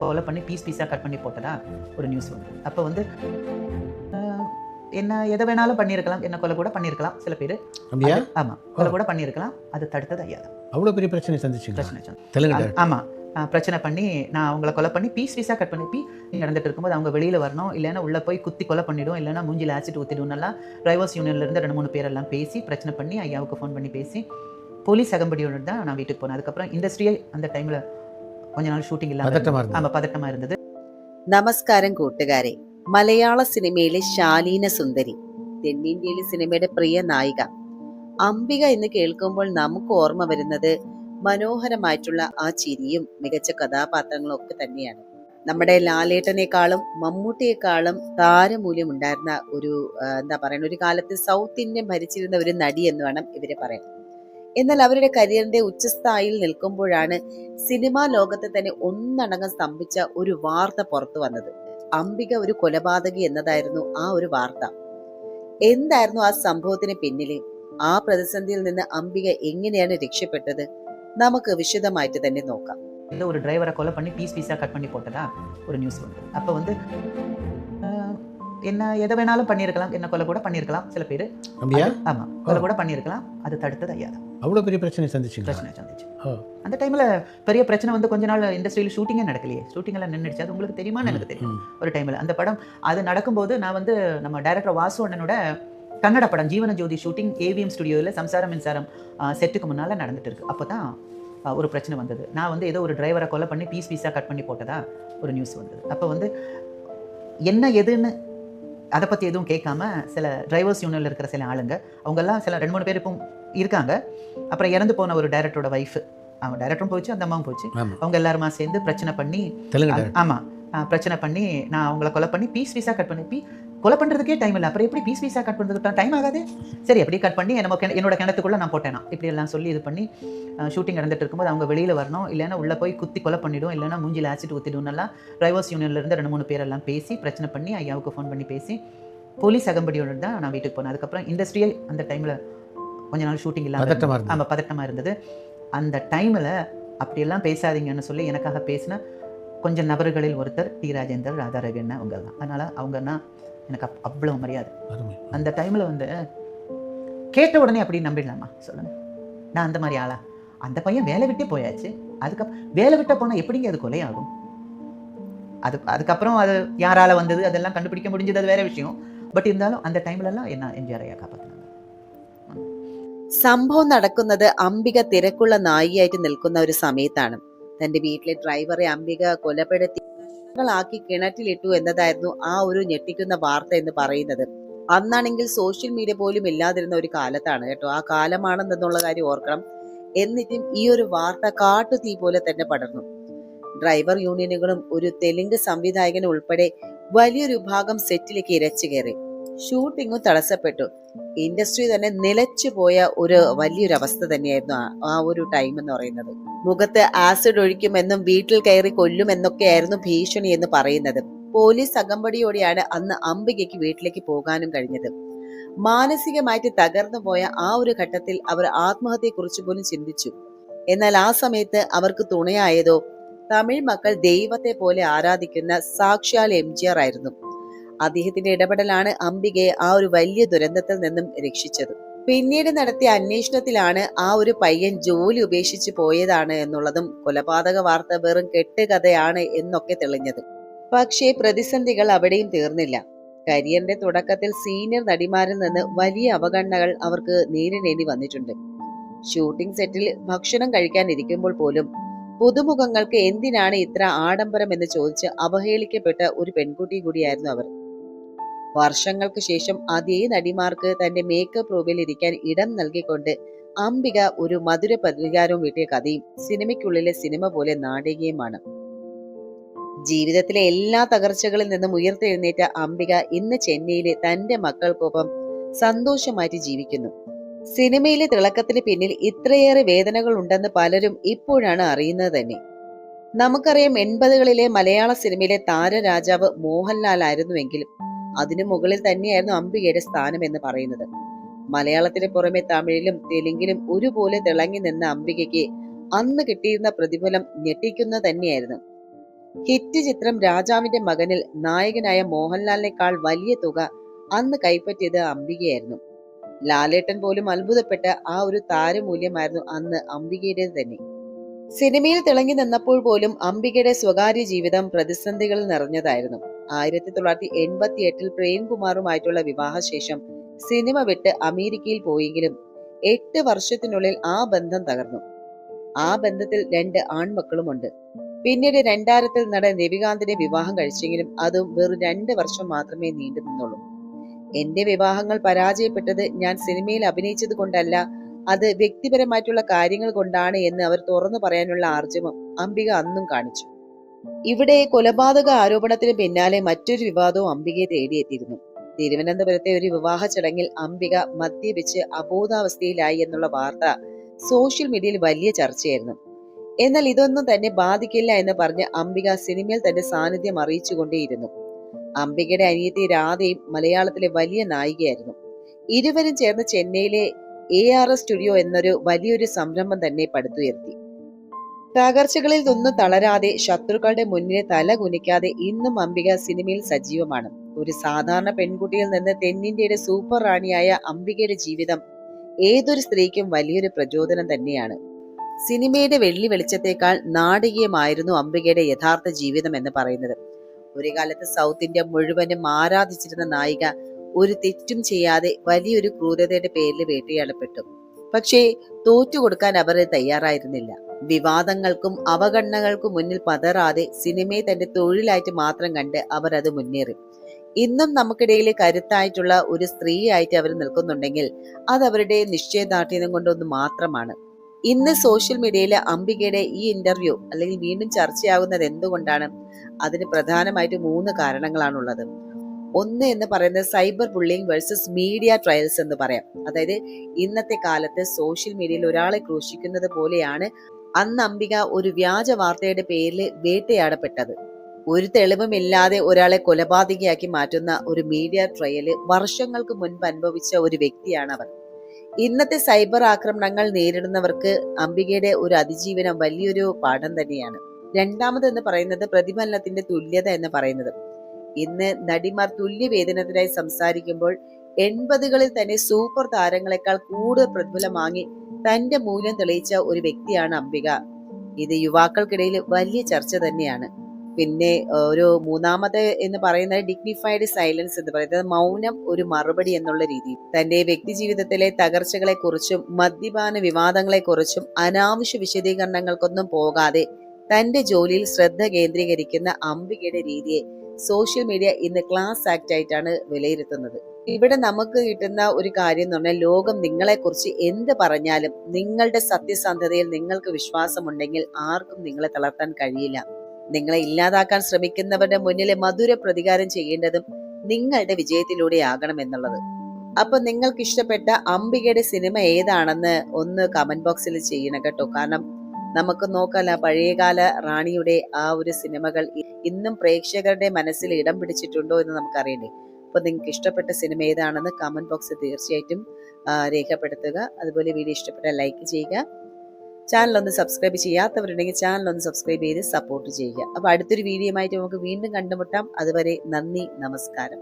கொலை பண்ணி பீஸாக கட் பண்ணி போட்டதா ஒரு நியூஸ் வந்து. அப்போ வந்து என்ன எதை வேணாலும் பண்ணியிருக்கலாம், என்ன கொலை கூட பண்ணியிருக்கலாம் சில பேர். அப்படியா? ஆமாம், கொலை கூட பண்ணியிருக்கலாம். அது தடுத்தது ஐயா தான். அவ்வளோ பெரிய பிரச்சனை சந்திச்சிங்க? பிரச்சனை தெலுங்கு. ஆமாம், பிரச்சனை பண்ணி நான் அவங்கள கொலை பண்ணி பீஸாக கட் பண்ணி நடந்துட்டு இருக்கும்போது அவங்க வெளியில் வரணும், இல்லைன்னா உள்ளே போய் குத்தி கொலை பண்ணிவிடும், இல்லைன்னா மூஞ்சில் ஆசிட் ஊற்றிடும்னெல்லாம் டிரைவர்ஸ் யூனியன்லேருந்து 2-3 பேரெல்லாம் பேசி பிரச்சனை பண்ணி ஐயாவுக்கு ஃபோன் பண்ணி பேசி போலீஸ் அகம்படியோடு தான் நான் வீட்டுக்கு போனேன். அதுக்கப்புறம் இண்டஸ்ட்ரியே அந்த டைமில் கொஞ்ச நாள் ஷூட்டிங் இல்லாமல் പതട്ടமாக இருந்தது. നമസ്കാരം കൂട്ടുകാരെ. മലയാള സിനിമയിലെ ശാലീന സുന്ദരി, തെന്നിന്ത്യയിലെ സിനിമയുടെ പ്രിയ നായിക അംബിക എന്ന് കേൾക്കുമ്പോൾ നമുക്ക് ഓർമ്മ വരുന്നത് മനോഹരമായിട്ടുള്ള ആ ചിരിയും മികച്ച കഥാപാത്രങ്ങളും ഒക്കെ തന്നെയാണ്. നമ്മുടെ ലാലേട്ടനേക്കാളും മമ്മൂട്ടിയെക്കാളും താരമൂല്യം ഉണ്ടായിരുന്ന ഒരു ഒരു കാലത്ത് സൗത്ത് ഇന്ത്യൻ ഭരിച്ചിരുന്ന ഒരു നടി എന്ന് വേണം ഇവരെ പറയാൻ. എന്നാൽ അവരുടെ കരിയറിന്റെ ഉച്ചസ്ഥായിയിൽ നിൽക്കുമ്പോഴാണ് സിനിമാ ലോകത്തെ തന്നെ ഒന്നടങ്കം സ്തംഭിച്ച ഒരു വാർത്ത പുറത്തു വന്നത്. അംബിക ഒരു കൊലപാതകി എന്നതായിരുന്നു ആ ഒരു വാർത്ത. എന്തായിരുന്നു ആ സംഭവത്തിന് പിന്നില്? ആ പ്രതിസന്ധിയിൽ നിന്ന് അംബിക എങ്ങനെയാണ് രക്ഷപ്പെട്ടത്? നമുക്ക് വിശദമായിട്ട് തന്നെ നോക്കാം. ஒரு டிரைவரை கொலை பண்ணி பீஸாக கட் பண்ணி போட்டதா ஒரு நியூஸ் வந்து. அப்போ வந்து என்ன எதை வேணாலும் பண்ணியிருக்கலாம், என்ன கொலை கூட பண்ணியிருக்கலாம் சில பேர். அப்படியா? ஆமாம், கொலை கூட பண்ணியிருக்கலாம். அது தடுத்தது ஐயா தான். அவ்வளோ பெரிய பிரச்சனை சந்திச்சிங்க? பிரச்சனை சந்திச்சு. அந்த டைமில் பெரிய பிரச்சனை வந்து கொஞ்ச நாள் இண்டஸ்ட்ரியில் ஷூட்டிங்கே நடக்கலையே, ஷூட்டிங்கெல்லாம் நின்றுடுச்சு. அது உங்களுக்கு தெரியுமான்னு எனக்கு தெரியும். ஒரு டைமில் அந்த படம் அது நடக்கும்போது நான் வந்து நம்ம டைரக்டர் வாசு அண்ணனோட கன்னட படம் ஜீவன ஜோதி ஷூட்டிங் ஏவிஎம் ஸ்டுடியோவில் சம்சாரம் மின்சாரம் செட்டுக்கு முன்னால் நடந்துட்டு இருக்கு. அப்போ தான் ஒரு பிரச்சனை வந்தது. நான் வந்து ஏதோ ஒரு டிரைவரை கொலை பண்ணி பீஸாக கட் பண்ணி போட்டதா ஒரு நியூஸ் வந்தது. அப்போ வந்து என்ன எதுன்னு அதை பற்றி எதுவும் கேட்காம சில டிரைவர்ஸ் யூனியனில் இருக்கிற சில ஆளுங்க, அவங்கெல்லாம் சில 2-3 பேர் இப்போ இருக்காங்க. அப்புறம் இறந்து போன ஒரு டைரக்டரோட ஒய்ஃபு, அவன் டைரக்டரும் போச்சு, அந்த அம்மாவும் போச்சு. அவங்க எல்லாருமா சேர்ந்து பிரச்சனை பண்ணி, ஆமாம், பிரச்சனை பண்ணி நான் அவங்கள கொலை பண்ணி பீஸாக கட் பண்ணி கொலை பண்ணுறதுக்கே டைம் இல்லை. அப்புறம் எப்படி பீஸாக கட் பண்ணுறதுக்கு டைம் ஆகாது? சரி, எப்படி கட் பண்ணி என்னோட கிணத்துக்குள்ளே நான் போட்டேனா இப்படி எல்லாம் சொல்லி இது பண்ணி ஷூட்டிங் நடந்துட்டு இருக்கும்போது அவங்க வெளியில் வரணும், இல்லைன்னா உள்ளே போய் குத்தி கொலை பண்ணிவிடும், இல்லைன்னா மூஞ்சில் ஆசிட் ஊற்றிடும்னெல்லாம் டிரைவர்ஸ் யூனியன்லேருந்து 2-3 பேரெல்லாம் பேசி பிரச்சனை பண்ணி ஐயாவுக்கு ஃபோன் பண்ணி பேசி போலீஸ் அகம்படியோடு தான் நான் வீட்டுக்கு போனேன். அதுக்கப்புறம் இண்டஸ்ட்ரியே அந்த டைமில் கொஞ்ச நாள் ஷூட்டிங் இல்லாமல் பதட்டமாக இருந்தது. அந்த டைமில் அப்படியெல்லாம் பேசாதீங்கன்னு சொல்லி எனக்காக பேசின கொஞ்சம் நபர்களில் ஒருத்தர் டி ராஜேந்தர், ராதா ரவி அண்ணா, அவங்க தான். அதனால் அவங்கன்னா எனக்கு அவ்வளோ மரியாதை. அந்த டைமில் வந்து கேட்ட உடனே அப்படி நம்பிடலாமா சொல்லுங்கள்? நான் அந்த மாதிரி ஆளா? அந்த பையன் வேலை விட்டே போயாச்சு. அதுக்கப்புறம் வேலை விட்ட போனால் எப்படிங்க அது கொலையாகும்? அதுக்கப்புறம் அது யாரால வந்தது அதெல்லாம் கண்டுபிடிக்க முடிஞ்சது, அது வேற விஷயம். பட் இருந்தாலும் அந்த டைம்லலாம் என்ன എംജിആർ ஐயா കാപ്പാത്തുന്നത്. സംഭവം നടക്കുന്നത് അംബിക തിരക്കുള്ള നായികയായിട്ട് നിൽക്കുന്ന ഒരു സമയത്താണ്. തന്റെ വീട്ടിലെ ഡ്രൈവറെ അംബിക കൊലപ്പെടുത്തി ആക്കി കിണറ്റിലിട്ടു എന്നതായിരുന്നു ആ ഒരു ഞെട്ടിക്കുന്ന വാർത്ത എന്ന് പറയുന്നത്. അന്നാണെങ്കിൽ സോഷ്യൽ മീഡിയ പോലും ഇല്ലാതിരുന്ന ഒരു കാലത്താണ് കേട്ടോ. ആ കാലമാണെന്നുള്ള കാര്യം ഓർക്കണം. എന്നിട്ടും ഈ ഒരു വാർത്ത കാട്ടുതീ പോലെ തന്നെ പടർന്നു. ഡ്രൈവർ യൂണിയനുകളും ഒരു തെലുങ്ക് സംവിധായകനും ഉൾപ്പെടെ വലിയൊരു വിഭാഗം സെറ്റിലേക്ക് ഇരച്ചു കയറി. ഷൂട്ടിങ്ങും തടസ്സപ്പെട്ടു. ഇൻഡസ്ട്രി തന്നെ നിലച്ചു പോയ ഒരു വലിയൊരു അവസ്ഥ തന്നെയായിരുന്നു ആ ഒരു ടൈം എന്ന് പറയുന്നത്. മുഖത്ത് ആസിഡ് ഒഴിക്കുമെന്നും വീട്ടിൽ കയറി കൊല്ലുമെന്നൊക്കെയായിരുന്നു ഭീഷണി എന്ന് പറയുന്നത്. പോലീസ് അകമ്പടിയോടെയാണ് അന്ന് അംബികയ്ക്ക് വീട്ടിലേക്ക് പോകാനും കഴിഞ്ഞത്. മാനസികമായിട്ട് തകർന്നു പോയ ആ ഒരു ഘട്ടത്തിൽ അവർ ആത്മഹത്യയെക്കുറിച്ച് പോലും ചിന്തിച്ചു. എന്നാൽ ആ സമയത്ത് അവർക്ക് തുണയായതോ തമിഴ് മക്കൾ ദൈവത്തെ പോലെ ആരാധിക്കുന്ന സാക്ഷാൽ എംജിആർ ആയിരുന്നു. അദ്ദേഹത്തിന്റെ ഇടപെടലാണ് അംബികയെ ആ ഒരു വലിയ ദുരന്തത്തിൽ നിന്നും രക്ഷിച്ചത്. പിന്നീട് നടത്തിയ അന്വേഷണത്തിലാണ് ആ ഒരു പയ്യൻ ജോലി ഉപേക്ഷിച്ച് പോയതാണ് എന്നുള്ളതും കൊലപാതക വാർത്ത വെറും കെട്ടുകഥയാണ് എന്നൊക്കെ തെളിഞ്ഞത്. പക്ഷേ പ്രതിസന്ധികൾ അവിടെയും തീർന്നില്ല. കരിയറിന്റെ തുടക്കത്തിൽ സീനിയർ നടിമാരിൽ നിന്ന് വലിയ അവഗണനകൾ അവർക്ക് നേരിടേണ്ടി വന്നിട്ടുണ്ട്. ഷൂട്ടിംഗ് സെറ്റിൽ ഭക്ഷണം കഴിക്കാനിരിക്കുമ്പോൾ പോലും പുതുമുഖങ്ങൾക്ക് എന്തിനാണ് ഇത്ര ആഡംബരം എന്ന് ചോദിച്ച് അവഹേളിക്കപ്പെട്ട ഒരു പെൺകുട്ടി കൂടിയായിരുന്നു അവർ. വർഷങ്ങൾക്ക് ശേഷം അതേ നടിമാർക്ക് തന്റെ മേക്കപ്പ് റൂമിൽ ഇരിക്കാൻ ഇടം നൽകിക്കൊണ്ട് അംബിക ഒരു മധുര പരിഹാരവും വീട്ടിയ കഥയും സിനിമയ്ക്കുള്ളിലെ സിനിമ പോലെ നാടകീയമാണ്. ജീവിതത്തിലെ എല്ലാ തകർച്ചകളിൽ നിന്നും ഉയർത്തെഴുന്നേറ്റ അംബിക ഇന്ന് ചെന്നൈയിലെ തന്റെ മക്കൾക്കൊപ്പം സന്തോഷമായിട്ട് ജീവിക്കുന്നു. സിനിമയിലെ തിളക്കത്തിന് പിന്നിൽ ഇത്രയേറെ വേദനകൾ ഉണ്ടെന്ന് പലരും ഇപ്പോഴാണ് അറിയുന്നത് തന്നെ. നമുക്കറിയാം 80കളിലെ മലയാള സിനിമയിലെ താരരാജാവ് മോഹൻലാൽ ആയിരുന്നുവെങ്കിലും അതിനു മുകളിൽ തന്നെയായിരുന്നു അംബികയുടെ സ്ഥാനം എന്ന് പറയുന്നത്. മലയാളത്തിന് പുറമെ തമിഴിലും തെലുങ്കിലും ഒരുപോലെ തിളങ്ങി നിന്ന അംബികയ്ക്ക് അന്ന് കിട്ടിയിരുന്ന പ്രതിഫലം ഞെട്ടിക്കുന്ന തന്നെയായിരുന്നു. ഹിറ്റ് ചിത്രം രാജാവിന്റെ മകനിൽ നായകനായ മോഹൻലാലിനേക്കാൾ വലിയ തുക അന്ന് കൈപ്പറ്റിയത് അംബികയായിരുന്നു. ലാലേട്ടൻ പോലും അത്ഭുതപ്പെട്ട ആ ഒരു താരമൂല്യമായിരുന്നു അന്ന് അംബികയുടേത് തന്നെ. സിനിമയിൽ തിളങ്ങി നിന്നപ്പോൾ പോലും അംബികയുടെ സ്വകാര്യ ജീവിതം പ്രതിസന്ധികൾ നിറഞ്ഞതായിരുന്നു. 1988 പ്രേംകുമാറുമായിട്ടുള്ള വിവാഹശേഷം സിനിമ വിട്ട് അമേരിക്കയിൽ പോയെങ്കിലും 8 വർഷത്തിനുള്ളിൽ ആ ബന്ധം തകർന്നു. ആ ബന്ധത്തിൽ 2 ആൺമക്കളുമുണ്ട്. പിന്നീട് 2000 നടൻ രവികാന്തിനെ വിവാഹം കഴിച്ചെങ്കിലും അതും വെറും 2 വർഷം മാത്രമേ നീണ്ടു നിന്നുള്ളൂ. എന്റെ വിവാഹങ്ങൾ പരാജയപ്പെട്ടത് ഞാൻ സിനിമയിൽ അഭിനയിച്ചത് കൊണ്ടല്ല, അത് വ്യക്തിപരമായിട്ടുള്ള കാര്യങ്ങൾ കൊണ്ടാണ് എന്ന് അവർ തുറന്നു പറയാനുള്ള ആർജവം അംബിക അന്നും കാണിച്ചു. ഇവിടെ കൊലപാതക ആരോപണത്തിന് പിന്നാലെ മറ്റൊരു വിവാദവും അംബികയെ തേടിയെത്തിയിരുന്നു. തിരുവനന്തപുരത്തെ ഒരു വിവാഹ ചടങ്ങിൽ അംബിക മദ്യപിച്ച് അബോധാവസ്ഥയിലായി എന്നുള്ള വാർത്ത സോഷ്യൽ മീഡിയയിൽ വലിയ ചർച്ചയായിരുന്നു. എന്നാൽ ഇതൊന്നും തന്നെ ബാധിക്കില്ല എന്ന് പറഞ്ഞ് അംബിക സിനിമയിൽ തന്റെ സാന്നിധ്യം അറിയിച്ചുകൊണ്ടേയിരുന്നു. അംബികയുടെ അനിയത്തി രാധയും മലയാളത്തിലെ വലിയ നായികയായിരുന്നു. ഇരുവരും ചേർന്ന് ചെന്നൈയിലെ ARS സ്റ്റുഡിയോ എന്നൊരു വലിയൊരു സംരംഭം തന്നെ പടുത്തുയർത്തി. തകർച്ചകളിൽ ഒന്നും തളരാതെ, ശത്രുക്കളുടെ മുന്നിൽ തല കുനിക്കാതെ ഇന്നും അംബിക സിനിമയിൽ സജീവമാണ്. ഒരു സാധാരണ പെൺകുട്ടിയിൽ നിന്ന് തെന്നിന്ത്യയുടെ സൂപ്പർ റാണിയായ അംബികയുടെ ജീവിതം ഏതൊരു സ്ത്രീക്കും വലിയൊരു പ്രചോദനം തന്നെയാണ്. സിനിമയുടെ വെള്ളി വെളിച്ചത്തേക്കാൾ നാടകീയമായിരുന്നു അംബികയുടെ യഥാർത്ഥ ജീവിതം എന്ന് പറയുന്നത്. ഒരു കാലത്ത് സൗത്ത് ഇന്ത്യ മുഴുവനും ആരാധിച്ചിരുന്ന നായിക ഒരു തെറ്റും ചെയ്യാതെ വലിയൊരു ക്രൂരതയുടെ പേരിൽ വേട്ടയാടപ്പെട്ടു. പക്ഷേ തോറ്റുകൊടുക്കാൻ അവർ തയ്യാറായിരുന്നില്ല. വിവാദങ്ങൾക്കും അവഗണനകൾക്കും മുന്നിൽ പതറാതെ സിനിമയെ തന്റെ തൊഴിലായിട്ട് മാത്രം കണ്ട് അവർ അത് മുന്നേറി. ഇന്നും നമുക്കിടയിൽ കരുത്തായിട്ടുള്ള ഒരു സ്ത്രീയായിട്ട് അവർ നിൽക്കുന്നുണ്ടെങ്കിൽ അത് അവരുടെ നിശ്ചയദാർഢ്യം കൊണ്ടൊന്ന് മാത്രമാണ്. ഇന്ന് സോഷ്യൽ മീഡിയയിൽ അംബികയുടെ ഈ ഇന്റർവ്യൂ അല്ലെങ്കിൽ വീണ്ടും ചർച്ചയാകുന്നത് എന്തുകൊണ്ടാണ്? അതിന് പ്രധാനമായിട്ട് 3 കാരണങ്ങളാണുള്ളത്. ഒന്ന് എന്ന് പറയുന്നത് cyber bullying versus media trials എന്ന് പറയാം. അതായത് ഇന്നത്തെ കാലത്ത് സോഷ്യൽ മീഡിയയിൽ ഒരാളെ ക്രൂശിക്കുന്നത് പോലെയാണ് അന്ന് അംബിക ഒരു വ്യാജ വാർത്തയുടെ പേരിൽ വേട്ടയാടപ്പെട്ടത്. ഒരു തെളിവുമില്ലാതെ ഒരാളെ കൊലപാതകയാക്കി മാറ്റുന്ന ഒരു മീഡിയ ട്രയല് വർഷങ്ങൾക്ക് മുൻപ് അനുഭവിച്ച ഒരു വ്യക്തിയാണ് അവർ. ഇന്നത്തെ സൈബർ ആക്രമണങ്ങൾ നേരിടുന്നവർക്ക് അംബികയുടെ ഒരു അതിജീവനം വലിയൊരു പാഠം തന്നെയാണ്. രണ്ടാമത് എന്ന് പറയുന്നത് പ്രതിഫലനത്തിന്റെ തുല്യത എന്ന് പറയുന്നത്. ഇന്ന് നടിമാർ തുല്യ വേതനത്തിനായി സംസാരിക്കുമ്പോൾ 80കളിൽ തന്നെ സൂപ്പർ താരങ്ങളെക്കാൾ കൂടുതൽ പ്രതിഫലം വാങ്ങി തന്റെ മൂല്യം തെളിയിച്ച ഒരു വ്യക്തിയാണ് അംബിക. ഇത് യുവാക്കൾക്കിടയിൽ വലിയ ചർച്ച തന്നെയാണ്. പിന്നെ ഒരു മൂന്നാമത് എന്ന് പറയുന്നത് ഡിഗ്നിഫൈഡ് സൈലൻസ് എന്ന് പറയുന്നത് മൗനം ഒരു മറുപടി എന്നുള്ള രീതി. തന്റെ വ്യക്തി ജീവിതത്തിലെ തകർച്ചകളെ കുറിച്ചും മദ്യപാന വിവാദങ്ങളെ കുറിച്ചും അനാവശ്യ വിശദീകരണങ്ങൾക്കൊന്നും പോകാതെ തന്റെ ജോലിയിൽ ശ്രദ്ധ കേന്ദ്രീകരിക്കുന്ന അംബികയുടെ രീതിയെ സോഷ്യൽ മീഡിയ ഇന്ന് ക്ലാസ് ആക്ട് ആയിട്ടാണ് വിലയിരുത്തുന്നത്. ഇവിടെ നമുക്ക് കിട്ടുന്ന ഒരു കാര്യം എന്ന് പറഞ്ഞാൽ ലോകം നിങ്ങളെ കുറിച്ച് എന്ത് പറഞ്ഞാലും നിങ്ങളുടെ സത്യസന്ധതയിൽ നിങ്ങൾക്ക് വിശ്വാസമുണ്ടെങ്കിൽ ആർക്കും നിങ്ങളെ തളർത്താൻ കഴിയില്ല. നിങ്ങളെ ഇല്ലാതാക്കാൻ ശ്രമിക്കുന്നവരുടെ മുന്നിൽ മധുര പ്രതികാരം ചെയ്യേണ്ടതും നിങ്ങളുടെ വിജയത്തിലൂടെയാകണം എന്നുള്ളത്. അപ്പൊ നിങ്ങൾക്ക് ഇഷ്ടപ്പെട്ട അംബികയുടെ സിനിമ ഏതാണെന്ന് ഒന്ന് കമന്റ് ബോക്സിൽ ചെയ്യണം കേട്ടോ. കാരണം നമുക്ക് നോക്കാല പഴയകാല റാണിയുടെ ആ ഒരു സിനിമകൾ ഇന്നും പ്രേക്ഷകരുടെ മനസ്സിൽ ഇടം പിടിച്ചിട്ടുണ്ടോ എന്ന് നമുക്കറിയണ്ടേ. അപ്പൊ നിങ്ങൾക്ക് ഇഷ്ടപ്പെട്ട സിനിമ ഏതാണെന്ന് കമന്റ് ബോക്സിൽ തീർച്ചയായിട്ടും രേഖപ്പെടുത്തുക. അതുപോലെ വീഡിയോ ഇഷ്ടപ്പെട്ട ലൈക്ക് ചെയ്യുക. ചാനൽ ഒന്ന് സബ്സ്ക്രൈബ് ചെയ്യാത്തവരുണ്ടെങ്കിൽ ചാനൽ ഒന്ന് സബ്സ്ക്രൈബ് ചെയ്ത് സപ്പോർട്ട് ചെയ്യുക. അപ്പൊ അടുത്തൊരു വീഡിയോയുമായിട്ട് നമുക്ക് വീണ്ടും കണ്ടുമുട്ടാം. അതുവരെ നന്ദി, നമസ്കാരം.